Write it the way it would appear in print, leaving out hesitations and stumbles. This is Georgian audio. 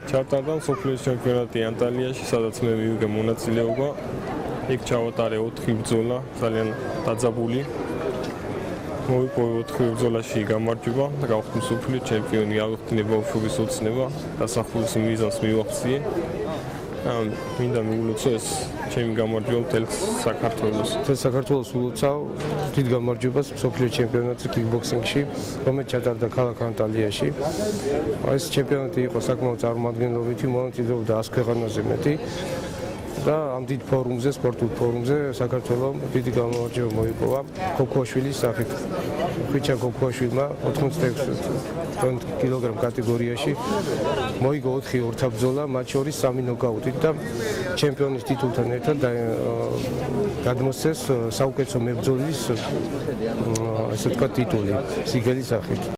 ჩავტარდა მსოფლიოს ჩემპიონატი ანტალიაში, სადაც მე მივიღე მონაწილეობა. იქ ჩავატარე 4 ბრძოლა, ძალიან დაძაბული. მოვიპოვე 4 ბრძოლაში გამარჯვება და გავხდი მსოფლიოს ჩემპიონი, ავიხსნე ბავშვობის ოცნება, დასახულის მიზანს მივახციე. მინდა მიულოცო ეს ჩემი გამარჯვება მთელ საქართველოს. მთელ საქართველოს ულოცავ დიდ გამარჯვებას მსოფლიოს ჩემპიონატზე კიკბოქსინგში, რომელიც ჩატარდა ქალაქ ანტალიაში. ეს ჩემპიონატი იყო საკმაოდ წარმომადგენლობითი, მონაწილეობდა 100 ქვეყანაზე მეტი. და ამ დიდ ფორუმზე, სპორტულ ფორუმზე საქართველოს დიდი გამარჯვება მოიპოვა ქოქოაშვილის სახით. ხვიჩა ქოქოაშვილმა 86 კილოგრამ კატეგორიაში მოიგო 4 ორთაბრძოლა, მათ შორის 3 ნოკაუტით და ჩემპიონის ტიტულთან ერთად გადმოსცეს საუკეთესო მებრძოლის ესე ვთქვათ ტიტული სიგელის სახით.